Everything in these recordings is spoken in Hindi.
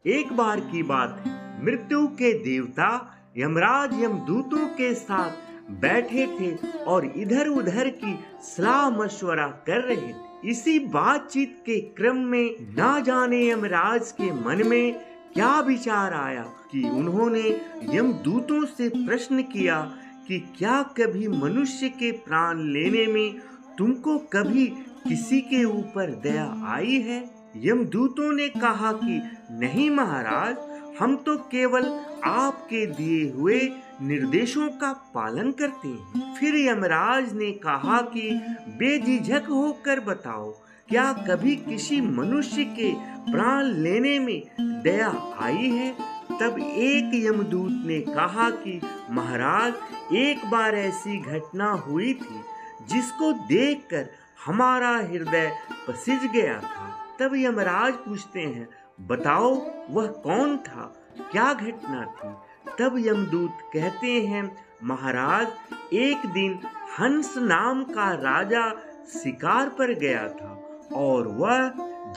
एक बार की बात है, मृत्यु के देवता यमराज यमदूतों के साथ बैठे थे और इधर उधर की सलाह मशवरा कर रहे थे। इसी बातचीत के क्रम में ना जाने यमराज के मन में क्या विचार आया कि उन्होंने यमदूतों से प्रश्न किया कि क्या कभी मनुष्य के प्राण लेने में तुमको कभी किसी के ऊपर दया आई है? यमदूतों ने कहा कि नहीं महाराज, हम तो केवल आपके दिए हुए निर्देशों का पालन करते हैं। फिर यमराज ने कहा कि बेझिझक होकर बताओ, क्या कभी किसी मनुष्य के प्राण लेने में दया आई है? तब एक यमदूत ने कहा कि महाराज, एक बार ऐसी घटना हुई थी जिसको देखकर हमारा हृदय पसिज गया था। तब यमराज पूछते हैं, बताओ वह कौन था, क्या घटना थी? तब यमदूत कहते हैं, महाराज, एक दिन हंस नाम का राजा शिकार पर गया था और वह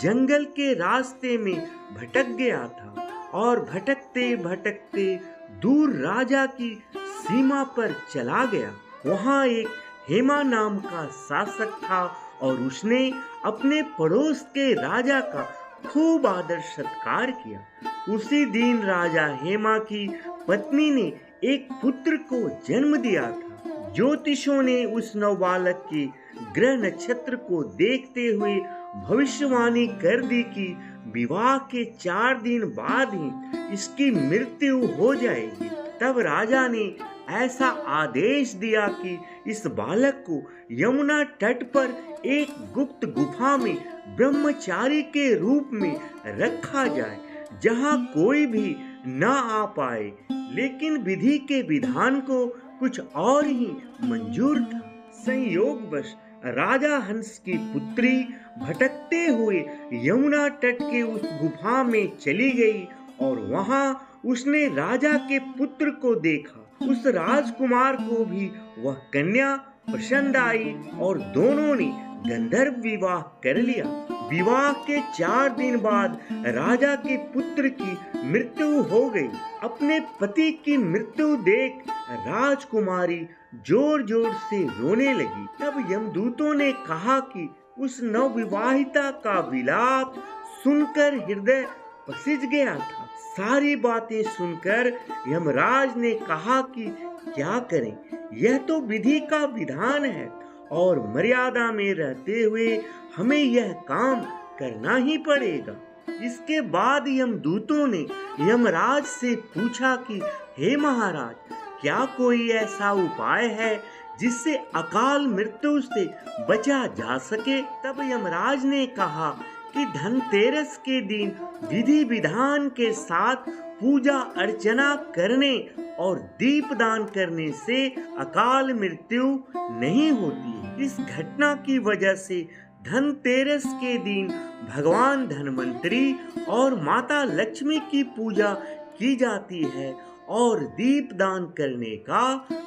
जंगल के रास्ते में भटक गया था और भटकते भटकते दूर राजा की सीमा पर चला गया। वहाँ एक हेमा नाम का शासक था और उसने अपने पड़ोस के राजा का खूब आदर सत्कार किया। उसी दिन राजा हेमा की पत्नी ने एक पुत्र को जन्म दिया था। ज्योतिषों ने उस नवबालक के ग्रह नक्षत्र को देखते हुए भविष्यवाणी कर दी कि विवाह के 4 दिन बाद ही इसकी मृत्यु हो जाएगी। तब राजा ने ऐसा आदेश दिया कि इस बालक को यमुना तट पर एक गुप्त गुफा में ब्रह्मचारी के रूप में रखा जाए, जहां कोई भी न आ पाए। लेकिन विधि के विधान को कुछ और ही मंजूर था। संयोगवश राजा हंस की पुत्री भटकते हुए यमुना तट के उस गुफा में चली गई और वहां उसने राजा के पुत्र को देखा। उस राजकुमार को भी वह कन्या पसंद आई और दोनों ने गंधर्व विवाह कर लिया। विवाह के 4 दिन बाद राजा के पुत्र की मृत्यु हो गई। अपने पति की मृत्यु देख राजकुमारी जोर जोर से रोने लगी। तब यमदूतों ने कहा कि उस नवविवाहिता का विलाप सुनकर हृदय पसिज गया था। सारी बातें सुनकर यमराज ने कहा कि क्या करें, यह तो विधि का विधान है और मर्यादा में रहते हुए हमें यह काम करना ही पड़ेगा। इसके बाद यमदूतों ने यमराज से पूछा कि हे महाराज, क्या कोई ऐसा उपाय है जिससे अकाल मृत्यु से बचा जा सके? तब यमराज ने कहा कि धनतेरस के दिन विधि विधान के साथ पूजा अर्चना करने और दीपदान करने से अकाल मृत्यु नहीं होती। इस घटना की वजह से धनतेरस के दिन भगवान धन्वंतरी और माता लक्ष्मी की पूजा की जाती है और दीपदान करने का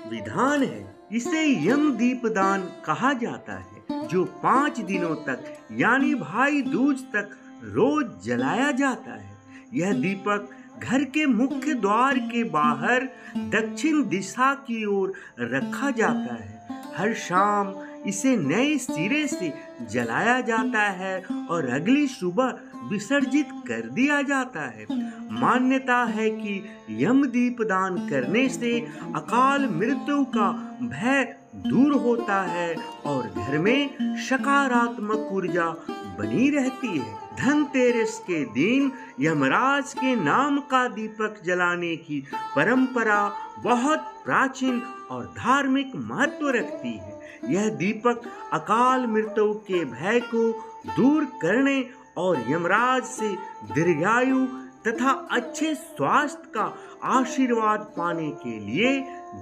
विधान है। इसे यम दीपदान कहा जाता है, जो 5 दिनों तक यानी भाई दूज तक रोज जलाया जाता है। यह दीपक घर के मुख्य द्वार के बाहर दक्षिण दिशा की ओर रखा जाता है। हर शाम इसे नए सिरे से जलाया जाता है और अगली सुबह विसर्जित कर दिया जाता है। मान्यता है कि यम दीपदान करने से अकाल मृत्यु का भय दूर होता है और घर में सकारात्मक ऊर्जा बनी रहती है। धनतेरस के दिन यमराज के नाम का दीपक जलाने की परंपरा बहुत प्राचीन और धार्मिक महत्व रखती है। यह दीपक अकाल मृत्यु के भय को दूर करने और यमराज से दीर्घायु तथा अच्छे स्वास्थ्य का आशीर्वाद पाने के लिए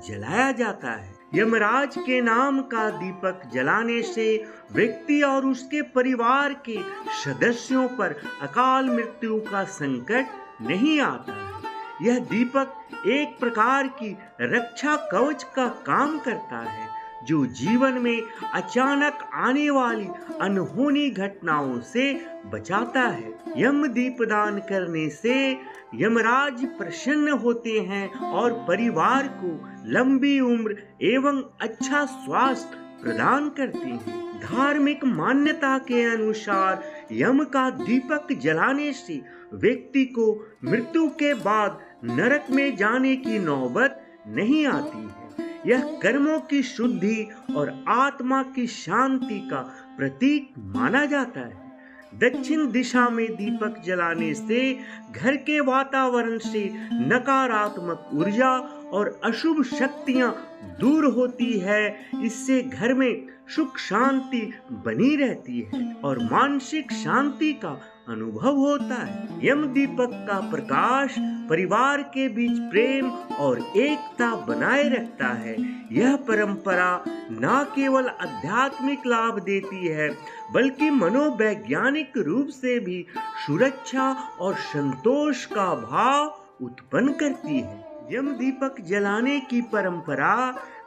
जलाया जाता है। यमराज के नाम का दीपक जलाने से व्यक्ति और उसके परिवार के सदस्यों पर अकाल मृत्यु का संकट नहीं आता है। यह दीपक एक प्रकार की रक्षा कवच का काम करता है, जो जीवन में अचानक आने वाली अनहोनी घटनाओं से बचाता है। यम दीपदान करने से यमराज प्रसन्न होते हैं और परिवार को लंबी उम्र एवं अच्छा स्वास्थ्य प्रदान करते हैं। धार्मिक मान्यता के अनुसार यम का दीपक जलाने से व्यक्ति को मृत्यु के बाद नरक में जाने की नौबत नहीं आती है। यह कर्मों की शुद्धि और आत्मा की शांति का प्रतीक माना जाता है। दक्षिण दिशा में दीपक जलाने से घर के वातावरण से नकारात्मक ऊर्जा और अशुभ शक्तियां दूर होती है। इससे घर में सुख शांति बनी रहती है और मानसिक शांति का अनुभव होता है। यम दीपक का प्रकाश परिवार के बीच प्रेम और एकता बनाए रखता है। यह परंपरा न केवल आध्यात्मिक लाभ देती है बल्कि मनोवैज्ञानिक रूप से भी सुरक्षा और संतोष का भाव उत्पन्न करती है। यम दीपक जलाने की परंपरा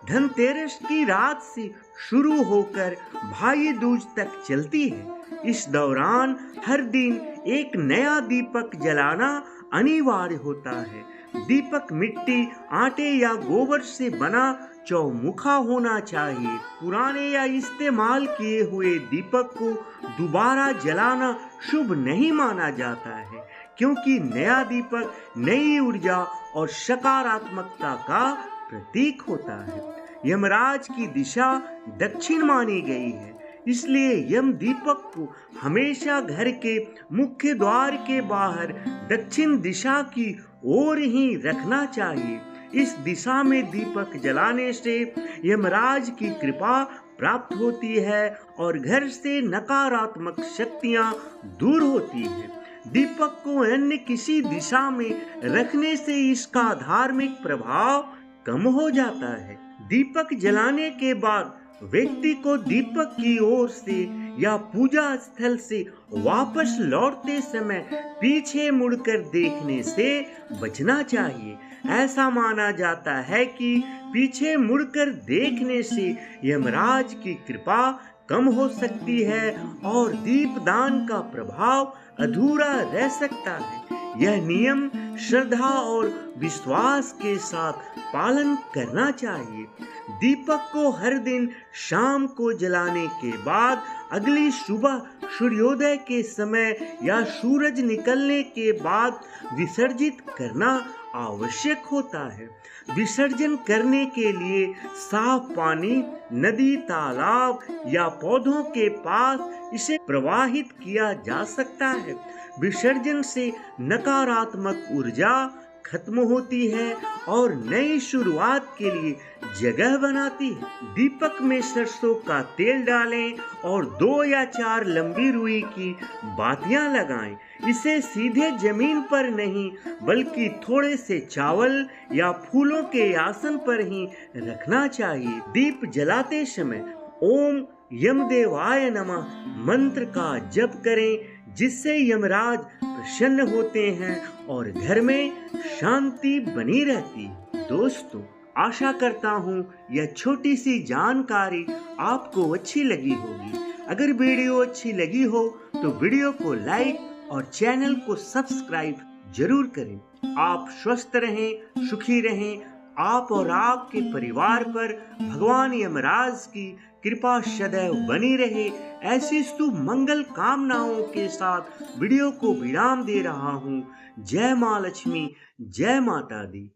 धनतेरस की रात से शुरू होकर भाई दूज तक चलती है। इस दौरान हर दिन एक नया दीपक जलाना अनिवार्य होता है। दीपक मिट्टी, आटे या गोबर से बना चौमुखा होना चाहिए। पुराने या इस्तेमाल किए हुए दीपक को दोबारा जलाना शुभ नहीं माना जाता है, क्योंकि नया दीपक नई ऊर्जा और सकारात्मकता का प्रतीक होता है। यमराज की दिशा दक्षिण मानी गई है, इसलिए यम दीपक को हमेशा घर के मुख्य द्वार के बाहर दक्षिण दिशा की ओर ही रखना चाहिए। इस दिशा में दीपक जलाने से यमराज की कृपा प्राप्त होती है और घर से नकारात्मक शक्तियां दूर होती है। दीपक को अन्य किसी दिशा में रखने से इसका धार्मिक प्रभाव कम हो जाता है। दीपक जलाने के बाद व्यक्ति को दीपक की ओर से या पूजा स्थल से वापस लौटते समय पीछे मुड़कर देखने से बचना चाहिए। ऐसा माना जाता है कि पीछे मुड़कर देखने से यमराज की कृपा कम हो सकती है और दीपदान का प्रभाव अधूरा रह सकता है। यह नियम श्रद्धा और विश्वास के साथ पालन करना चाहिए। दीपक को हर दिन शाम को जलाने के बाद अगली सुबह सूर्योदय के समय या सूरज निकलने के बाद विसर्जित करना आवश्यक होता है। विसर्जन करने के लिए साफ पानी, नदी, तालाब या पौधों के पास इसे प्रवाहित किया जा सकता है। विसर्जन से नकारात्मक ऊर्जा खत्म होती है और नई शुरुआत के लिए जगह बनाती है। दीपक में सरसों का तेल डालें और 2 या 4 लंबी रुई की बातियां लगाएं। इसे सीधे जमीन पर नहीं बल्कि थोड़े से चावल या फूलों के आसन पर ही रखना चाहिए। दीप जलाते समय ओम यमदेवाय नमः मंत्र का जप करें, जिससे यमराज प्रसन्न होते हैं और घर में शांति बनी रहती है। दोस्तों, आशा करता हूँ यह छोटी सी जानकारी आपको अच्छी लगी होगी। अगर वीडियो अच्छी लगी हो तो वीडियो को लाइक और चैनल को सब्सक्राइब जरूर करें। आप स्वस्थ रहें, सुखी रहें। आप और आपके परिवार पर भगवान यमराज की कृपा सदैव बनी रहे। ऐसी शुभ मंगल कामनाओं के साथ वीडियो को विराम दे रहा हूँ। जय माँ लक्ष्मी, जय माता दी।